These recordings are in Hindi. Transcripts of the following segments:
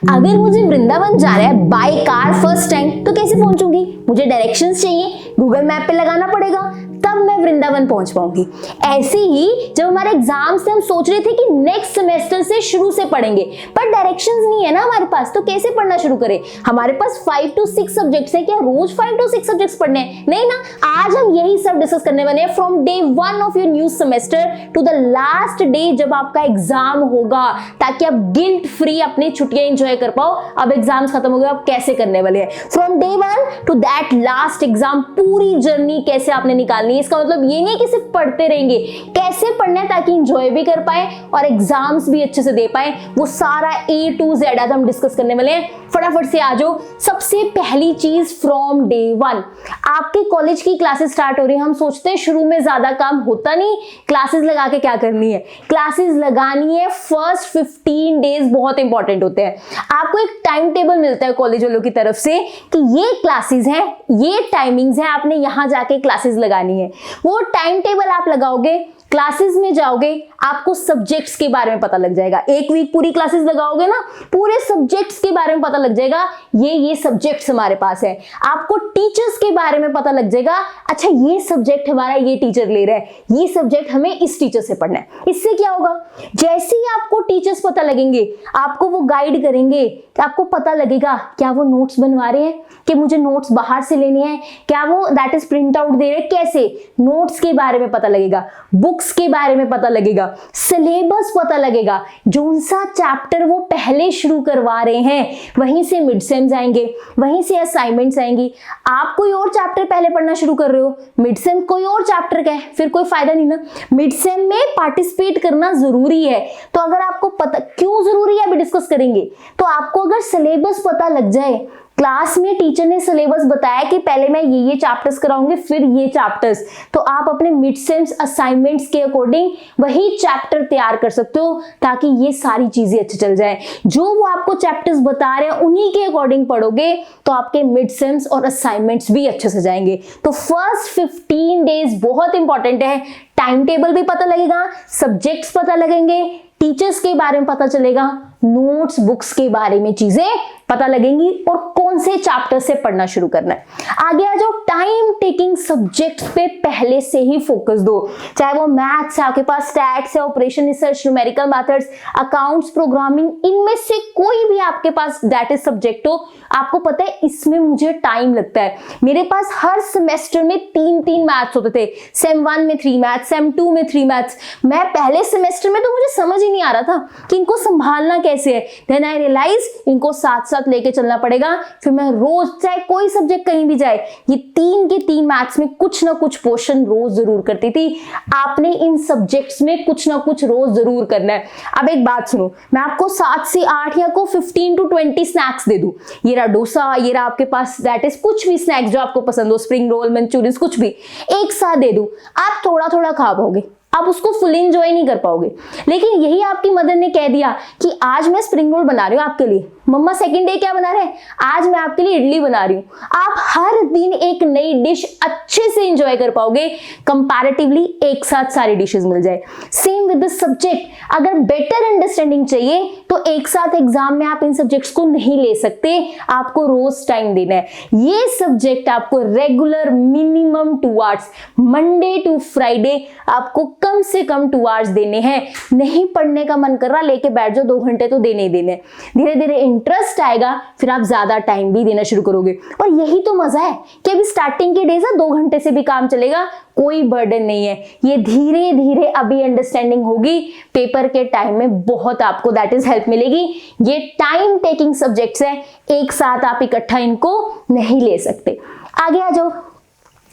अगर मुझे वृंदावन जाना है बाय कार फर्स्ट टाइम तो कैसे पहुंचूंगी? मुझे डायरेक्शंस चाहिए, गूगल मैप पे लगाना पड़ेगा, तब मैं वृंदावन पहुंच पाऊंगी। ऐसे ही जब हमारे एग्जाम्स थे हम सोच रहे थे कि नेक्स्ट सेमेस्टर से शुरू से पढ़ेंगे, पर डायरेक्शंस नहीं है ना हमारे पास, तो कैसे पढ़ना शुरू करें? हमारे पास 5 to 6 सब्जेक्ट्स हैं, क्या रोज 5 to 6 सब्जेक्ट्स पढ़ने हैं? नहीं ना। आज हम यही सब डिस्कस करने वाले हैं from day 1 of your new semester two the last day जब आपका एग्जाम होगा, ताकि आप गिल्ट फ्री अपनी छुट्टियां एंजॉय कर पाओ। अब एग्जाम्स खत्म हो गए, आप कैसे करने वाले हैं from day 1 to that last exam, पूरी जर्नी कैसे आपने निकालनी है। इसका मतलब ये नहीं कि सिर्फ पढ़ते रहेंगे, कैसे पढ़ना है ताकि एंजॉय भी कर पाए और एग्जाम्स भी अच्छे से दे पाए, वो सारा A to Z आज हम डिस्कस करने वाले हैं। फटाफट से आ जाओ। सबसे पहली चीज फ्रॉम डे 1, आपके कॉलेज की क्लासेस स्टार्ट हो रही है। हम सोचते हैं शुरू में ज्यादा काम होता नहीं, क्लासेस लगा के क्या करनी है? क्लासेस लगानी है। फर्स्ट 15 डेज बहुत इंपॉर्टेंट होते हैं। आपको एक टाइम टेबल मिलता है कॉलेज वालों की तरफ से कि ये क्लासेस हैं, ये टाइमिंग्स हैं, आपने यहां जाके क्लासेस लगानी है। वो टाइम टेबल आप लगाओगे, क्लासेस में जाओगे, आपको सब्जेक्ट्स के बारे में पता लग जाएगा। एक वीक पूरी क्लासेस लगाओगे ना, पूरे सब्जेक्ट्स के बारे में पता लग जाएगा, ये सब्जेक्ट्स हमारे पास है। आपको टीचर्स के बारे में पता लग जाएगा, अच्छा ये सब्जेक्ट हमारा ये टीचर ले रहा है, ये सब्जेक्ट हमें इस टीचर से पढ़ना है। इससे क्या होगा, जैसे ही आपको टीचर्स पता लगेंगे, आपको वो गाइड करेंगे, आपको पता लगेगा क्या वो नोट्स बनवा रहे हैं, कि मुझे नोट्स बाहर से लेने हैं, क्या वो दैट इज प्रिंट आउट दे रहे हैं, कैसे नोट्स के बारे में पता लगेगा, बुक्स के बारे में पता लगेगा, सिलेबस पता लगेगा, जो सा चैप्टर वो पहले शुरू करवा रहे हैं वहीं से मिड सेम्स आएंगे, वहीं से असाइनमेंट्स आएंगी। आप कोई और चैप्टर पहले पढ़ना शुरू कर रहे हो, मिड सेम कोई और चैप्टर का है, फिर कोई फायदा नहीं ना। मिड सेम में पार्टिसिपेट करना जरूरी है। तो अगर आपको पता क्यों जरूरी है अभी डिस्कस करेंगे। तो आपको अगर सिलेबस पता लग जाए, क्लास में टीचर ने सिलेबस बताया कि पहले मैं ये चैप्टर्स कराऊंगी फिर ये चैप्टर्स, तो आप अपने मिड सेम्स असाइनमेंट्स के अकॉर्डिंग वही चैप्टर तैयार कर सकते हो, ताकि ये सारी चीजें अच्छी चल जाए। जो वो आपको चैप्टर्स बता रहे हैं उन्हीं के अकॉर्डिंग पढ़ोगे तो आपके मिड सेम्स और असाइनमेंट्स भी अच्छे से जाएंगे। तो फर्स्ट 15 डेज बहुत इंपॉर्टेंट है। टाइम टेबल भी पता लगेगा, सब्जेक्ट्स पता लगेंगे, टीचर्स के बारे में पता चलेगा, नोट्स बुक्स के बारे में चीजें पता लगेंगी और कौन से चैप्टर से पढ़ना शुरू करना है। आगे आ जाओ। टाइम टेकिंग सब्जेक्ट्स पे पहले से ही फोकस दो, चाहे वो मैथ्स है, आपके पास स्टैट्स है, operation research, numerical methods, accounts, programming, इनमें से कोई भी आपके पास दैट इज सब्जेक्ट हो, आपको पता है इसमें मुझे टाइम लगता है। मेरे पास हर सेमेस्टर में 3 मैथ्स होते थे, सेम 1 में 3 मैथ्स, सेम 2 में 3 मैथ्स। मैं पहले सेमेस्टर में तो मुझे समझ ही नहीं आ रहा था कि इनको संभालना कैसे है। देन आई रियलाइज इनको साथ साथ लेके चलना पड़ेगा। फिर मैं रोज, चाहे कोई सब्जेक्ट कहीं भी जाए, ये 3 के 3 मैथ्स में कुछ ना कुछ पोर्शन रोज जरूर करती थी। आपने इन सब्जेक्ट्स में कुछ ना कुछ रोज जरूर करना है। अब एक बात सुनो, मैं आपको 7 से 8 या को 15 to 20 स्नैक्स दे दूं, ये रहा डोसा, ये रहा आपके पास दैट इज कुछ भी स्नैक्स जो आपको पसंद हो, स्प्रिंग रोल, मंचूरियन, कुछ भी एक साथ दे दूं, आप थोड़ा थोड़ा खा पाओगे, आप उसको फुल एंजॉय नहीं कर पाओगे। लेकिन यही आपकी मदर ने कह दिया कि आज मैं स्प्रिंग रोल बना रही हूँ आपके लिए, मम्मा सेकंड डे क्या बना रहे हैं, आज मैं आपके लिए इडली बना रही हूँ। आप हर दिन एक नई डिश अच्छे से एंजॉय कर पाओगे, कंपैरेटिवली एक साथ सारी डिशेस मिल जाए। सेम विद द सब्जेक्ट, अगर बेटर अंडरस्टैंडिंग चाहिए तो एक साथ एग्जाम में आप इन सब्जेक्ट्स को नहीं ले सकते, आपको रोज टाइम देना है। ये सब्जेक्ट आपको regular minimum 2 hours, Monday to Friday आपको कम से कम 2 आवर्स देने हैं। नहीं पढ़ने का मन कर रहा, लेके बैठ जाओ, 2 घंटे तो देने ही देने। धीरे धीरे इंटरेस्ट आएगा, फिर आप ज्यादा टाइम भी देना शुरू करोगे। और यही तो मजा है कि अभी स्टार्टिंग के डेज है, 2 घंटे से भी काम चलेगा, कोई बर्डन नहीं है। ये धीरे धीरे अभी अंडरस्टैंडिंग होगी, पेपर के टाइम में बहुत आपको दैट इज हेल्प मिलेगी। ये टाइम टेकिंग सब्जेक्ट्स है, एक साथ आप इकट्ठा इनको नहीं ले सकते। आगे आ जाओ।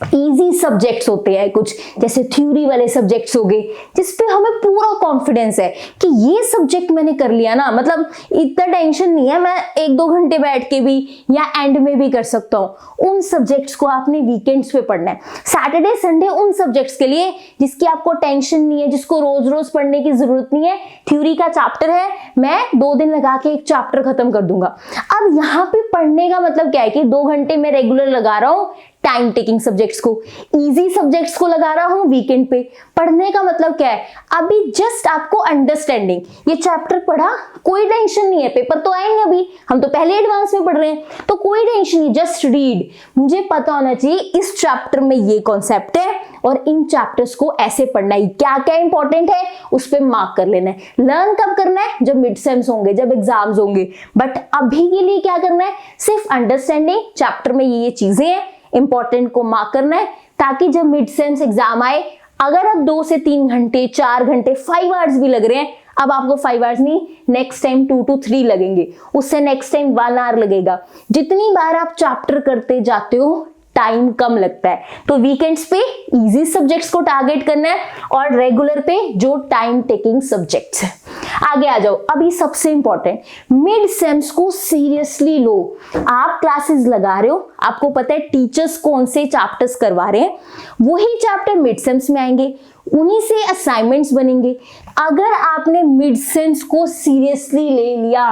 इजी सब्जेक्ट्स होते हैं कुछ, जैसे थ्योरी वाले सब्जेक्ट्स हो गए, जिसपे हमें पूरा कॉन्फिडेंस है कि ये सब्जेक्ट मैंने कर लिया ना, मतलब इतना टेंशन नहीं है, मैं 1-2 घंटे बैठ के भी या एंड में भी कर सकता हूँ। उन सब्जेक्ट्स को आपने वीकेंड्स पे पढ़ना है। सैटरडे संडे उन सब्जेक्ट्स के लिए जिसकी आपको टेंशन नहीं है, जिसको रोज रोज पढ़ने की जरूरत नहीं है। थ्योरी का चैप्टर है, मैं 2 दिन लगा के एक चैप्टर खत्म कर दूंगा। अब यहाँ पे पढ़ने का मतलब क्या है कि 2 घंटे मैं रेगुलर लगा रहा हूँ, टाइम टेकिंग सब्जेक्ट्स को, इजी सब्जेक्ट्स को लगा रहा हूं वीकेंड पे। पढ़ने का मतलब क्या है, अभी जस्ट आपको अंडरस्टैंडिंग, ये चैप्टर पढ़ा, कोई टेंशन नहीं है, पेपर तो आएंगे, अभी हम तो पहले एडवांस में पढ़ रहे हैं, तो कोई टेंशन नहीं, जस्ट रीड। मुझे पता होना चाहिए इस चैप्टर में ये कॉन्सेप्ट है और इन चैप्टर्स को ऐसे पढ़ना है, क्या क्या इंपॉर्टेंट है उस पर मार्क कर लेना है। लर्न कब करना है, जब मिड सेम्स होंगे, जब एग्जाम्स होंगे, बट अभी के लिए क्या करना है, सिर्फ अंडरस्टैंडिंग, चैप्टर में ये चीजें हैं, इंपॉर्टेंट को मार्क करना है, ताकि जब मिड सेम्स एग्जाम आए, अगर अब 2 से 3 घंटे, 4 घंटे, 5 आवर्स भी लग रहे हैं, अब आपको 5 आवर्स नहीं, नेक्स्ट टाइम 2 to 3 लगेंगे, उससे नेक्स्ट टाइम 1 आवर लगेगा। जितनी बार आप चैप्टर करते जाते हो टाइम कम लगता है। तो वीकेंड्स पे इजी सब्जेक्ट्स को टारगेट करना है और रेगुलर पे जो टाइम टेकिंग सब्जेक्ट्स है। आगे आ जाओ, अभी सबसे इंपॉर्टेंट, मिड सेम्स को सीरियसली लो। आप क्लासेस लगा रहे हो, आपको पता है टीचर्स कौन से चैप्टर्स करवा रहे हैं, वही चैप्टर मिड सेम्स में आएंगे, उन्हीं से असाइनमेंट्स बनेंगे। अगर आपने मिड सेम्स को सीरियसली ले लिया,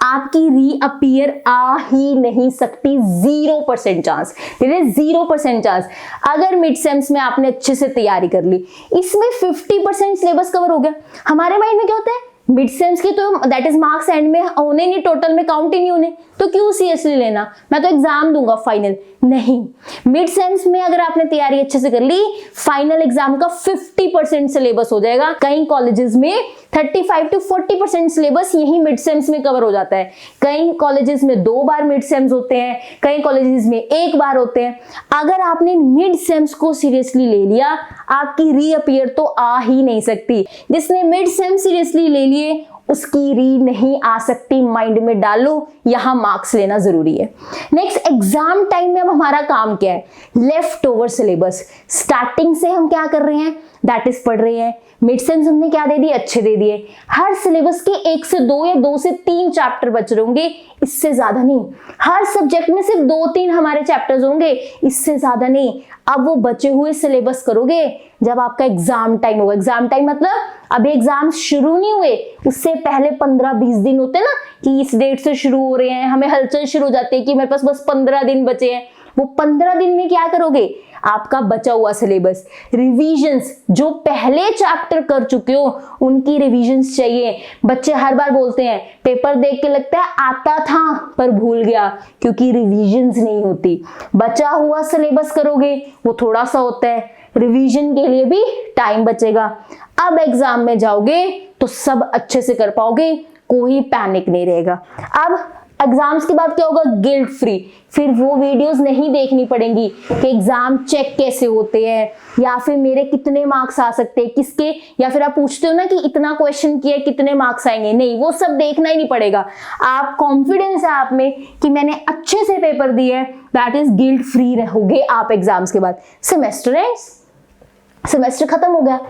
आपकी रीअपीयर आ ही नहीं सकती, 0% चांस, 0% चांस। अगर मिड सेम्स में आपने अच्छे से तैयारी कर ली, इसमें 50% सिलेबस कवर हो गया। हमारे माइंड में क्या होता है, मिड सेम्स की तो दैट इज मार्क्स एंड में होने नहीं, टोटल में काउंट ही नहीं होने, तो क्यों सीरियसली लेना, मैं तो एग्जाम दूंगा फाइनल। नहीं, मिड सेम्स में अगर आपने तैयारी अच्छे से कर ली, फाइनल एग्जाम का 50% सिलेबस हो जाएगा। कई कॉलेजेस में 35 to 40% सिलेबस यही मिड सेम्स में कवर हो जाता है। कई कॉलेजेस में 2 बार मिड सेम्स होते हैं, कई कॉलेजेस में 1 बार होते हैं। अगर आपने मिड सेम्स को सीरियसली ले लिया, आपकी रीअपीयर तो आ ही नहीं सकती। जिसने मिड सेम सीरियसली ले लिए उसकी री नहीं आ सकती, माइंड में डालो, यहां मार्क्स लेना जरूरी है। नेक्स्ट, एग्जाम टाइम में अब हमारा काम क्या है, लेफ्ट ओवर सिलेबस। स्टार्टिंग से हम क्या कर रहे हैं, दैट इज पढ़ रहे हैं। मिड सेम्स हमने क्या दे दिए, अच्छे दे दिए। हर सिलेबस के 1 से 2 या 2 से 3 चैप्टर बच रहे होंगे, इससे ज्यादा नहीं। हर सब्जेक्ट में सिर्फ 2-3 हमारे चैप्टर्स होंगे, इससे ज्यादा नहीं। अब वो बचे हुए सिलेबस करोगे जब आपका एग्जाम टाइम होगा। एग्जाम टाइम मतलब अभी एग्जाम शुरू नहीं हुए, उससे पहले 15-20 दिन होते हैं ना, कि इस डेट से शुरू हो रहे हैं, हमें हलचल शुरू हो जाती है कि मेरे पास बस 15 दिन बचे हैं। वो 15 दिन में क्या करोगे, आपका बचा हुआ सिलेबस, रिवीजन्स, जो पहले चैप्टर कर चुके हो उनकी रिवीजन्स चाहिए। बच्चे हर बार बोलते हैं, पेपर देख के लगता है आता था पर भूल गया, क्योंकि रिवीजन्स नहीं होती। बचा हुआ सिलेबस करोगे, वो थोड़ा सा होता है, रिवीजन के लिए भी टाइम बचेगा। अब एग्जाम में जाओगे तो सब अच्छे से कर पाओगे, कोई पैनिक नहीं रहेगा। अब एग्जाम्स के बाद क्या होगा, गिल्ट फ्री। फिर वो वीडियोस नहीं देखनी पड़ेंगी कि एग्जाम चेक कैसे होते हैं, या फिर मेरे कितने मार्क्स आ सकते हैं, किसके, या फिर आप पूछते हो ना कि इतना क्वेश्चन किया कितने मार्क्स आएंगे, नहीं, वो सब देखना ही नहीं पड़ेगा। आप कॉन्फिडेंस है आप में कि मैंने अच्छे से पेपर दिए है, दैट इज गिल्ट फ्री रहोगे आप एग्जाम्स के बाद। सेमेस्टर एंड्स, सेमेस्टर खत्म हो गया।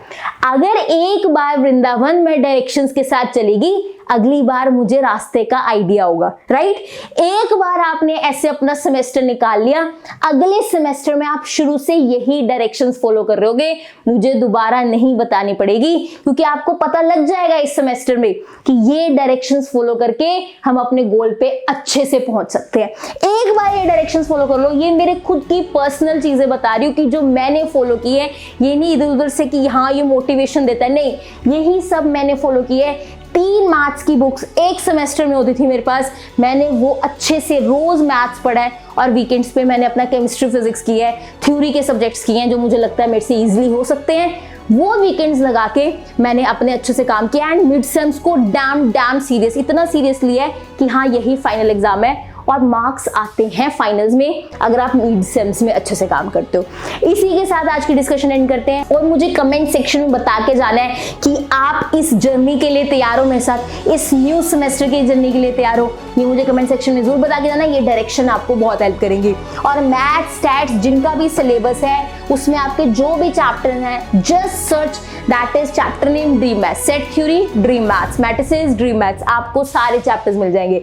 अगर एक बार वृंदावन में डायरेक्शंस के साथ चलेगी, अगली बार मुझे रास्ते का आइडिया होगा, राइट। एक बार आपने ऐसे अपना सेमेस्टर निकाल लिया, अगले सेमेस्टर में आप शुरू से यही डायरेक्शंस फॉलो कर रहे होगे, मुझे दोबारा नहीं बतानी पड़ेगी, क्योंकि आपको पता लग जाएगा इस सेमेस्टर में कि ये डायरेक्शंस फॉलो करके हम अपने गोल पे अच्छे से पहुंच सकते हैं। एक बार ये डायरेक्शंस फॉलो कर लो। ये मेरे खुद की पर्सनल चीजें बता रही हूँ कि जो मैंने फॉलो की है, ये नहीं इधर उधर से कि हाँ ये मोटिवेशन देता है, नहीं, यही सब मैंने फॉलो की है। 3 मैथ्स की बुक्स एक सेमेस्टर में होती थी मेरे पास, मैंने वो अच्छे से रोज मैथ्स पढ़ा है, और वीकेंड्स पे मैंने अपना केमिस्ट्री फिजिक्स की है, थ्योरी के सब्जेक्ट्स किए हैं जो मुझे लगता है मेरे से इजीली हो सकते हैं, वो वीकेंड्स लगा के मैंने अपने अच्छे से काम किया। एंड मिड सेम्स को डैम सीरियस, इतना सीरियस लिया है कि हाँ यही फाइनल एग्जाम है, और मार्क्स आते हैं फाइनल्स में अगर आप मिड सेम्स में अच्छे से काम करते हो। इसी के साथ आज की डिस्कशन एंड करते हैं, और मुझे कमेंट सेक्शन में बता के जाना है कि आप इस जर्नी के लिए तैयार हो मेरे साथ, इस न्यू सेमेस्टर की जर्नी के लिए तैयार हो, ये मुझे कमेंट सेक्शन में जरूर बता के जाना। ये डायरेक्शन आपको बहुत हेल्प करेंगे। और मैथ्स, स्टैट्स, जिनका भी सिलेबस है उसमें आपके जो भी चैप्टर हैं, just search that is chapter name dream maths, set theory dream maths, matrices dream maths, आपको सारे चैप्टर्स मिल जाएंगे।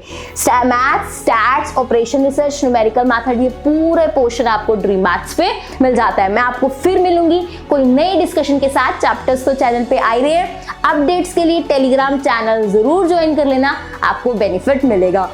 Maths, stats, operation research, numerical method, ये पूरे पोर्शन आपको ड्रीम मैथ्स पे मिल जाता है। मैं आपको फिर मिलूंगी कोई नई डिस्कशन के साथ। चैप्टर्स तो चैनल पे आ रहे हैं, अपडेट्स के लिए टेलीग्राम चैनल जरूर ज्वाइन कर लेना, आपको बेनिफिट मिलेगा।